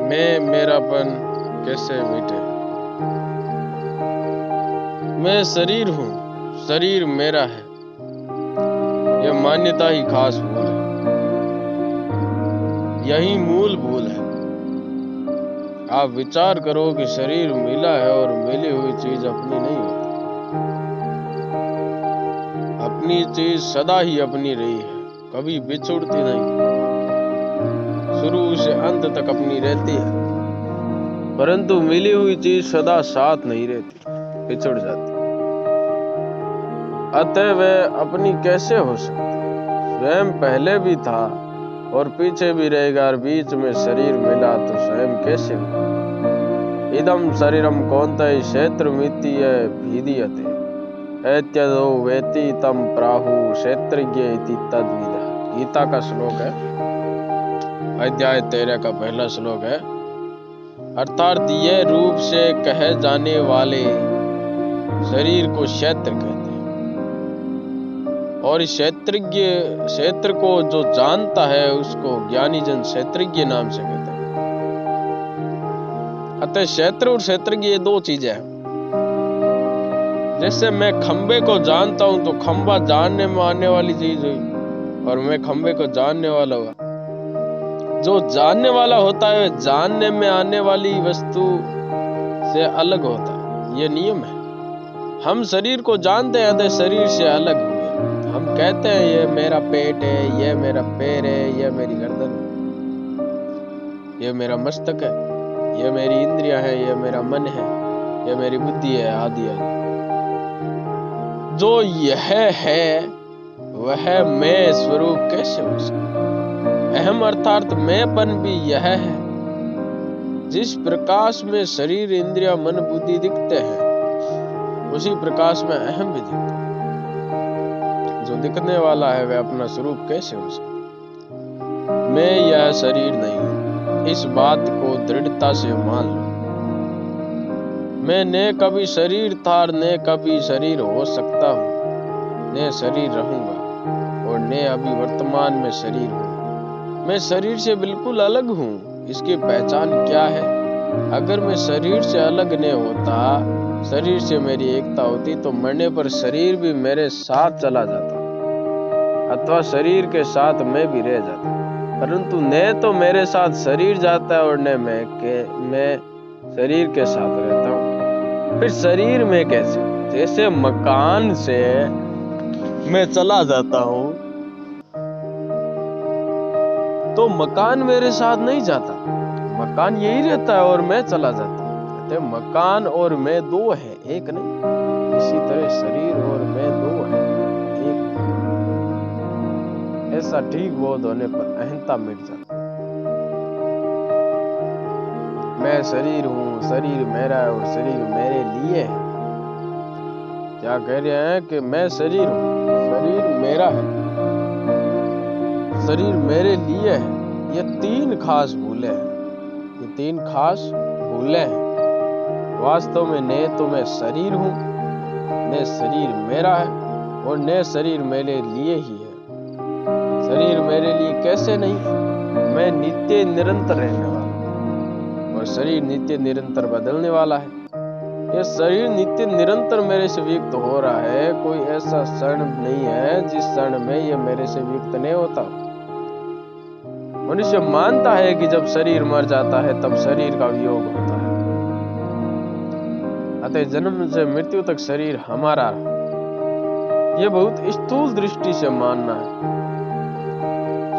मैं मेरापन कैसे मिटे। मैं शरीर हूँ, शरीर मेरा है, यह मान्यता ही खास भूल है। यही मूल भूल है। आप विचार करो कि शरीर मिला है और मिली हुई चीज अपनी नहीं होती। अपनी चीज सदा ही अपनी रही है, कभी बिछुड़ती नहीं। शुरू से अंत तक अपनी रहती है, परंतु मिली हुई चीज सदा साथ नहीं रहती, बिछुड़ जाती। अतः वह अपनी कैसे हो सकती? स्वयं पहले भी था और पीछे भी रहेगा, और बीच में शरीर मिला तो स्वयं कैसे हुआ? इदम शरीरम कौन्तेय क्षेत्रमिति भिधीयते एत्यदो वेति तम प्राहु क्षेत्रज्ञ इति तद्विदः। गीता का श्लोक है, अध्याय 13 का पहला श्लोक है। अर्थात ये रूप से कहे जाने वाले शरीर को क्षेत्र कहते हैं, और इस क्षेत्र को जो जानता है उसको ज्ञानी जन क्षेत्रज्ञ नाम से कहते हैं। अतः क्षेत्र और क्षेत्रज्ञ ये दो चीजें हैं। जैसे मैं खंबे को जानता हूं तो खंबा जानने में आने वाली चीज हुई, और मैं खंबे को जानने वाला हुआ। जो जानने वाला होता है जानने में आने वाली वस्तु से अलग होता है, ये नियम है। हम शरीर को जानते हैं तो शरीर से अलग हुए। हम कहते हैं ये मेरा पेट है, ये मेरा पैर है, ये मेरी गर्दन है, ये मेरा मस्तक है, ये मेरी इंद्रियां है, ये मेरा मन है, ये मेरी बुद्धि है, आदि आदि। जो यह है वह मैं स्वरूप कैसे हो सकता? अहम अर्थात मैंपन भी यह है। जिस प्रकाश में शरीर इंद्रिया मन बुद्धि दिखते हैं, उसी प्रकाश में अहम भी दिखता है। जो दिखने वाला है वह अपना स्वरूप कैसे हो सकता? मैं यह शरीर नहीं हूं, इस बात को दृढ़ता से मान लो। मैं न कभी शरीर था न कभी शरीर हो सकता हूं, न शरीर रहूंगा, और न अभी वर्तमान में शरीर हूं। मैं शरीर से बिल्कुल अलग हूँ। इसकी पहचान क्या है? अगर मैं शरीर से अलग नहीं होता, शरीर से मेरी एकता होती, तो मरने पर शरीर भी मेरे साथ चला जाता, अथवा शरीर के साथ मैं भी रह जाता। परंतु न तो मेरे साथ शरीर जाता है और न मैं शरीर के साथ रहता हूँ। फिर शरीर में कैसे? जैसे मकान से मैं चला जाता हूँ तो मकान मेरे साथ नहीं जाता, मकान यही रहता है और मैं चला जाता हूँ। तो मकान और मैं दो है, एक नहीं। इसी तरह शरीर और मैं दो है, एक नहीं। ऐसा ठीक बोध होने पर अहंता मिट जाती। मैं शरीर हूँ, शरीर मेरा है और शरीर मेरे लिए है। क्या कह रहे हैं कि मैं शरीर हूँ, शरीर मेरा है, शरीर मेरे लिए है। ये तीन खास भूले हैं, ये तीन खास भूले हैं। वास्तव में न तो मैं शरीर हूं, न शरीर मेरा है, और न शरीर मेरे लिए ही है। शरीर मेरे लिए कैसे नहीं? मैं नित्य निरंतर रहने वाला हूं, और शरीर नित्य निरंतर बदलने वाला है। यह शरीर नित्य निरंतर मेरे से वियुक्त हो रहा है। कोई ऐसा क्षण नहीं है जिस क्षण में यह मेरे से वियुक्त नहीं होता। मनुष्य मानता है कि जब शरीर मर जाता है तब शरीर का वियोग होता है। अतः जन्म से मृत्यु तक शरीर हमारा रहा। यह बहुत स्थूल दृष्टि से मानना है।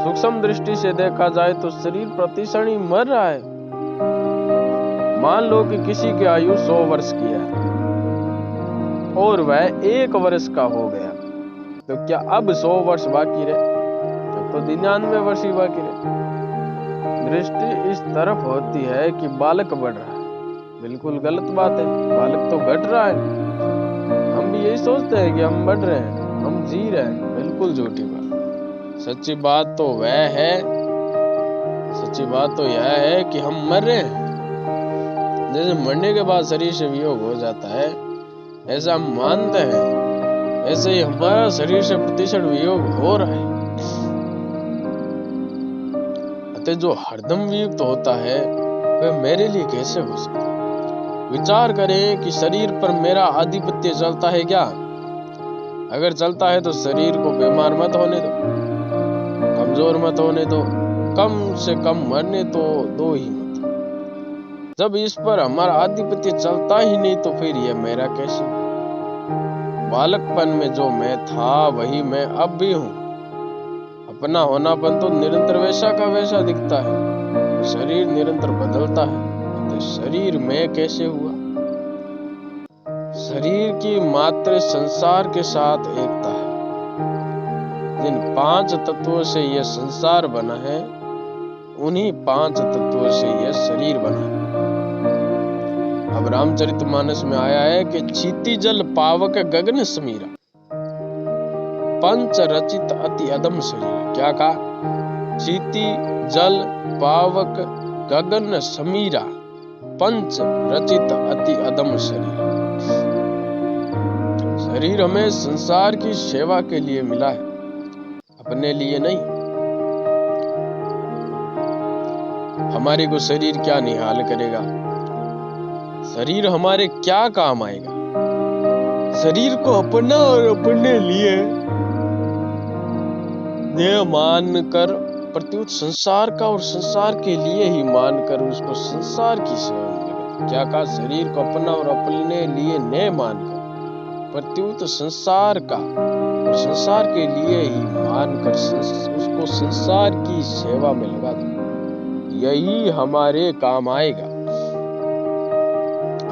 सूक्ष्म दृष्टि से देखा जाए तो शरीर प्रतिक्षण ही मर रहा है। मान लो कि किसी की आयु 100 वर्ष की है और वह 1 वर्ष का हो गया, तो क्या अब 100 वर्ष बाकी रहे? तो 99 वर्ष ही बाकी रहे। दृष्टि इस तरफ होती है कि बालक बढ़ रहा है, बिल्कुल गलत बात है। बालक तो घट रहा है। हम भी यही सोचते हैं कि हम बढ़ रहे हैं, हम जी रहे हैं, बिल्कुल झूठी बात। सच्ची बात तो वह है, सच्ची बात तो यह है कि हम मर रहे हैं। जैसे मरने के बाद शरीर से वियोग हो जाता है, ऐसा हम मानते हैं, ऐसे ही हमारा शरीर से प्रतिक्षण वियोग हो रहा है। अतः जो हरदम वियुक्त होता है वे मेरे लिए कैसे हो सकते? विचार करें कि शरीर पर मेरा आधिपत्य चलता है क्या? अगर चलता है तो शरीर को बीमार मत होने दो, कमजोर मत होने दो, कम से कम मरने तो दो ही मत। जब इस पर हमारा आधिपत्य चलता ही नहीं तो फिर यह मेरा कैसे? बालकपन में जो मैं था वही मैं अब भी हूँ। अपना होनापन तो निरंतर वैसा का वैसा दिखता है, शरीर निरंतर बदलता है, तो शरीर में कैसे हुआ? शरीर की मात्र संसार के साथ एकता है। जिन 5 तत्वों से यह संसार बना है, उन्हीं 5 तत्वों से यह शरीर बना है। अब रामचरितमानस में आया है कि क्षिति जल पावक गगन समीरा, पंच रचित अति अदम शरीर। क्या कहा? क्षिति जल पावक गगन समीरा, पंच रचित अति अदम शरीर। शरीर हमें संसार की सेवा के लिए मिला है, अपने लिए नहीं। हमारे को शरीर क्या निहाल करेगा? शरीर हमारे क्या काम आएगा? शरीर को अपना और अपने लिए देह मानकर प्रत्युत संसार का और संसार के लिए ही मानकर उसको संसार की सेवा में लगा। क्या कहा? शरीर को अपना और अपने लिए न मानकर प्रत्युत संसार का और संसार के लिए ही मानकर उसको संसार की सेवा में लगा दो, यही हमारे काम आएगा।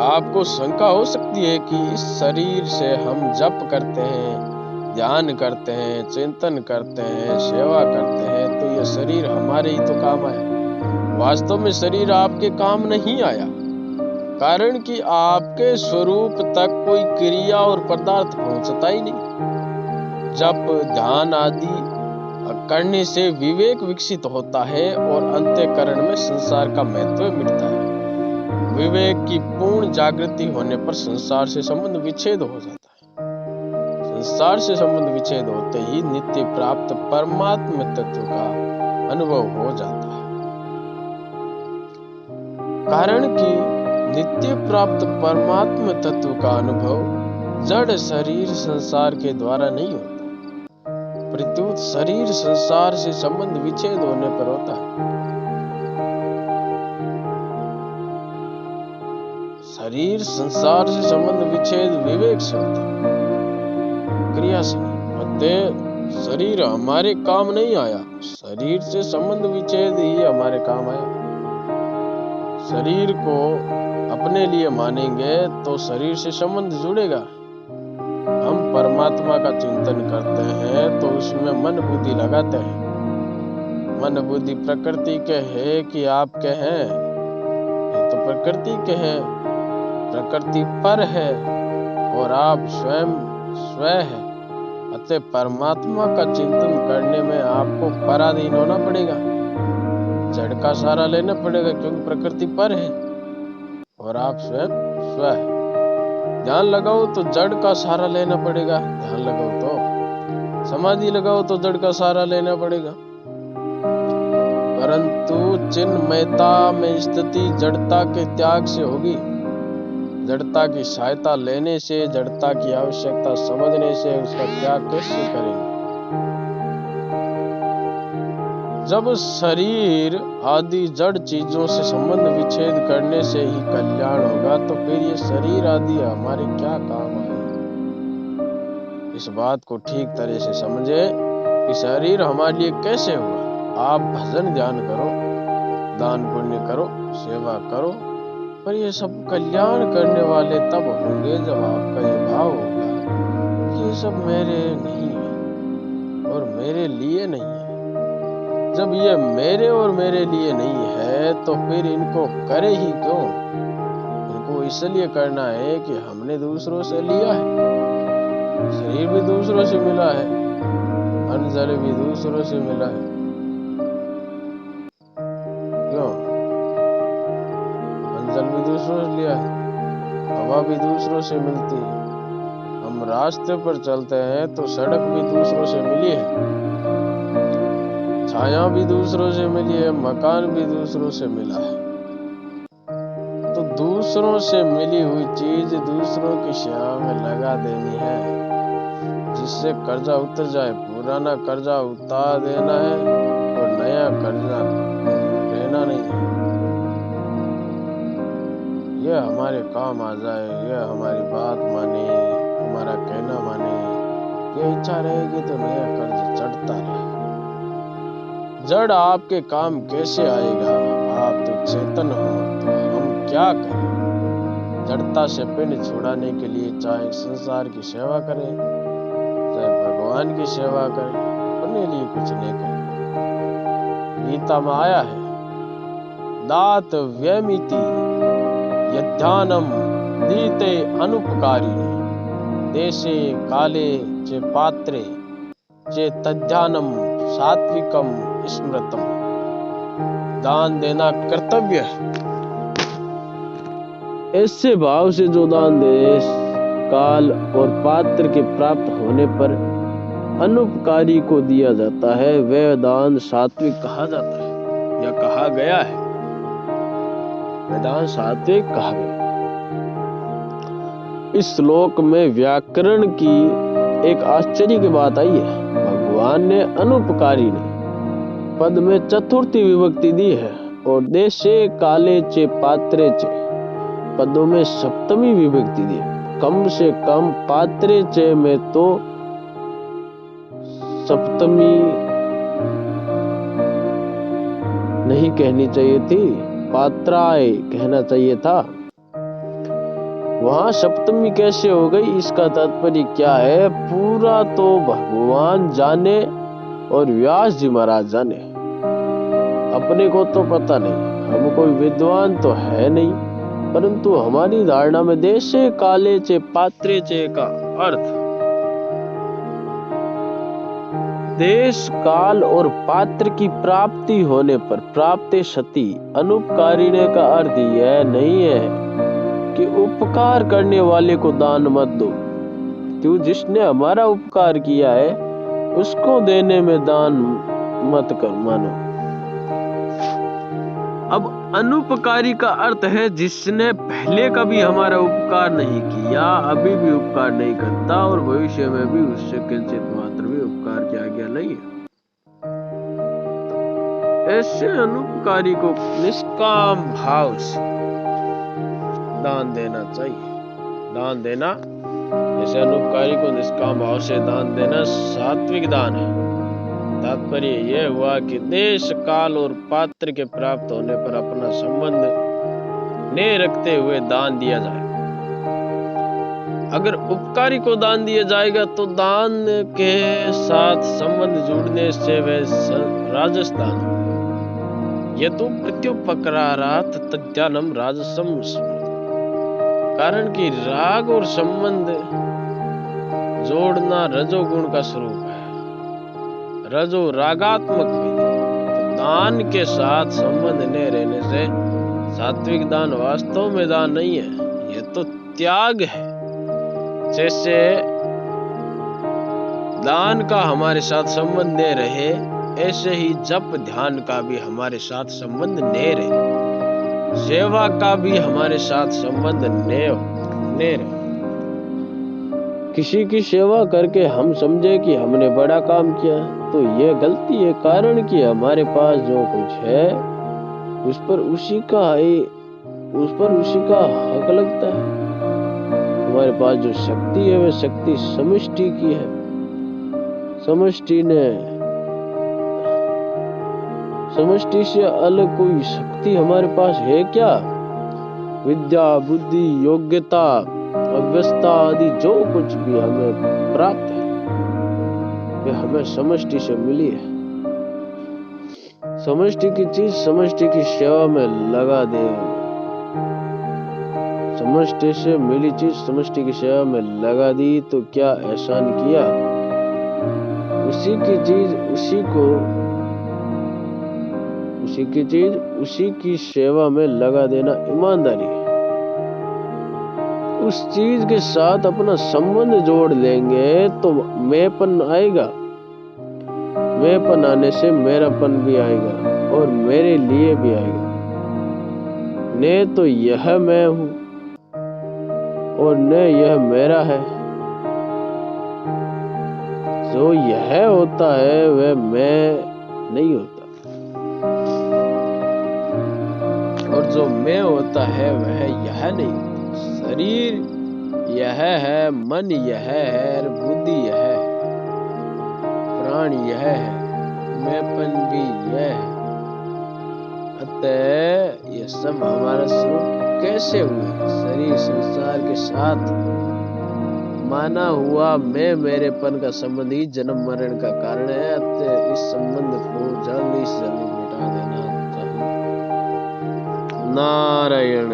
आपको शंका हो सकती है कि इस शरीर से हम जप करते हैं, ध्यान करते हैं, चिंतन करते हैं, सेवा करते हैं, तो यह शरीर हमारे ही तो काम आया। वास्तव में शरीर आपके काम नहीं आया, कारण कि आपके स्वरूप तक कोई क्रिया और पदार्थ पहुंचता ही नहीं। जप ध्यान आदि करने से विवेक विकसित होता है और अंतःकरण में संसार का महत्व मिटता है। विवेक की पूर्ण जागृति होने पर संसार से संबंध विच्छेद हो जाता है। संसार से संबंध विच्छेद होते ही नित्य प्राप्त परमात्म तत्व का अनुभव हो जाता है। कारण कि नित्य प्राप्त परमात्म तत्व का अनुभव जड़ शरीर संसार के द्वारा नहीं होता, प्रत्युत शरीर संसार से संबंध विच्छेद होने पर होता है। शरीर संसार से संबंध विच्छेद विवेक से होता है, क्रिया से नहीं। अतः शरीर हमारे काम नहीं आया, शरीर से संबंध विच्छेद ही हमारे काम आया। शरीर को अपने लिए मानेंगे तो शरीर से संबंध जुड़ेगा। हम परमात्मा का चिंतन करते हैं तो उसमें मन बुद्धि लगाते हैं। मन बुद्धि प्रकृति के है कि आपके हैं? ये तो प्रकृति के हैं, प्रकृति पर है और आप स्वयं स्वयं है। अतः परमात्मा का चिंतन करने में आपको पराधीन होना पड़ेगा, जड़ का सहारा लेना पड़ेगा, क्योंकि प्रकृति पर है और आप स्वयं स्वयं है। ध्यान लगाओ तो जड़ का सहारा लेना पड़ेगा, ध्यान लगाओ तो। समाधि लगाओ तो जड़ का सहारा लेना पड़ेगा। परंतु चिन्मयता में स्थिति जड़ता के त्याग से होगी। जड़ता की सहायता लेने से, जड़ता की आवश्यकता समझने से उसका त्याग कैसे करेंगे? जब शरीर आदि जड़ चीजों से संबंध विच्छेद करने से ही कल्याण होगा, तो फिर ये शरीर आदि हमारे क्या काम आए? इस बात को ठीक तरह से समझे कि शरीर हमारे लिए कैसे हुआ। आप भजन ध्यान करो, दान पुण्य करो, सेवा करो, पर ये सब कल्याण करने वाले तब होंगे जब आपका ये भाव होगा कि ये सब मेरे नहीं है और मेरे लिए नहीं है। जब ये मेरे और मेरे लिए नहीं है तो फिर इनको करे ही क्यों? इनको इसलिए करना है कि हमने दूसरों से लिया है। शरीर भी दूसरों से मिला है, अन्न जल भी दूसरों से मिला है। क्यों? अन्न जल भी दूसरों से लिया है, हवा भी दूसरों से मिलती है। हम रास्ते पर चलते हैं तो सड़क भी दूसरों से मिली है, छाया भी दूसरों से मिली है, मकान भी दूसरों से मिला है। दूसरों से मिली हुई चीज दूसरों की सेवा में लगा देनी है, जिससे कर्जा उतर जाए। पुराना कर्जा उतार देना है और नया कर्जा लेना नहीं है। यह हमारे काम आ जाए, यह हमारी बात माने, हमारा कहना माने, यह इच्छा रहेगी तो नया कर्ज चढ़ता रहेगा। जड़ आपके काम कैसे आएगा? आप तो चेतन हो, तो हम क्या करें? जड़ता से पिंड छुड़ाने के लिए चाहे संसार की सेवा करें, चाहे भगवान की सेवा करें, अपने लिए कुछ नहीं करें। गीता में आया है, दात व्यमिति यद्यानम दीते अनुपकारी, देशे काले चे पात्रे चे तद्यानम सात्विकम स्मृतम। दान देना कर्तव्य है। ऐसे भाव से जो दान दे, काल और पात्र के प्राप्त होने पर अनुपकारी को दिया जाता है, वह दान सात्विक कहा जाता है या कहा गया है। वह दान सात्विक कहा गया। इस श्लोक में व्याकरण की एक आश्चर्य की बात आई है। भगवान ने अनुपकारी ने पद में चतुर्थी विभक्ति दी है और देशे काले चे पात्रे चे पदों में सप्तमी विभक्ति दी है। कम से कम पात्रे चे में तो सप्तमी नहीं कहनी चाहिए थी, पात्राय कहना चाहिए था। वहां सप्तमी कैसे हो गई? इसका तात्पर्य क्या है? पूरा तो भगवान जाने और व्यास जी महाराज जाने, अपने को तो पता नहीं, हम कोई विद्वान तो है नहीं, परंतु हमारी धारणा में देशे काले चे पात्रे चे का अर्थ देश काल और पात्र की प्राप्ति होने पर प्राप्ते सती। अनुपकारिणे का अर्थ यह नहीं है कि उपकार करने वाले को दान मत दो, क्यों? जिसने हमारा उपकार किया है उसको देने में दान मत कर मानो। अब अनुपकारी का अर्थ है जिसने पहले कभी हमारा उपकार नहीं किया, अभी भी उपकार नहीं करता और भविष्य में भी उससे किंचित मात्र भी उपकार किया गया नहीं है। ऐसे अनुपकारी को निष्काम भाव से दान देना चाहिए। दान देना, ऐसे अनुपकारी को निष्काम भाव से दान देना सात्विक दान है। तात्पर्य यह हुआ कि देश काल और पात्र के प्राप्त होने पर अपना संबंध ने रखते हुए दान दिया जाए। अगर उपकारी को दान दिया जाएगा तो दान के साथ संबंध जुड़ने से वह राजस्थान, यह तो प्रत्युपकारात् तद्यानम राजसम, कारण कि राग और संबंध जोड़ना रजोगुण का स्वरूप है, रजो रागात्मक विधि। तो दान के साथ संबंध न रहने से सात्विक दान वास्तव में दान नहीं है, यह तो त्याग है। जैसे दान का हमारे साथ संबंध न रहे, ऐसे ही जप ध्यान का भी हमारे साथ संबंध न रहे, सेवा का भी हमारे साथ संबंध न रहे। किसी की सेवा करके हम समझे कि हमने बड़ा काम किया तो यह गलती है, कारण कि हमारे पास जो कुछ है उस पर उसी का हक लगता है। हमारे पास जो शक्ति है वह शक्ति समष्टि की है। समष्टि से अलग कोई शक्ति हमारे पास है क्या? विद्या, बुद्धि, योग्यता, अवस्था आदि जो कुछ भी हमें प्राप्त है वह हमें समष्टि से मिली है। समष्टि की चीज समष्टि की सेवा में लगा दे, समष्टि से मिली चीज समष्टि की सेवा में लगा दी तो क्या एहसान किया? उसी की चीज उसी की सेवा में लगा देना ईमानदारी है। उस चीज के साथ अपना संबंध जोड़ लेंगे तो मैंपन आएगा, मैंपन आने से मेरापन भी आएगा और मेरे लिए भी आएगा। ने तो यह मैं हूँ और न यह मेरा है। जो यह होता है वह मैं नहीं होता, और जो मैं होता है वह यह नहीं होता। शरीर यह है, मन यह है, बुद्धि यह है, प्राण यह है, मैंपन भी यह है। अतः यह सब हमारा स्वरूप कैसे हुए? शरीर संसार के साथ माना हुआ मैं मेरेपन का संबंध ही जन्म मरण का कारण है। अतः इस संबंध को जल्दी से जल्दी मिटा देना चाहिए। नारायण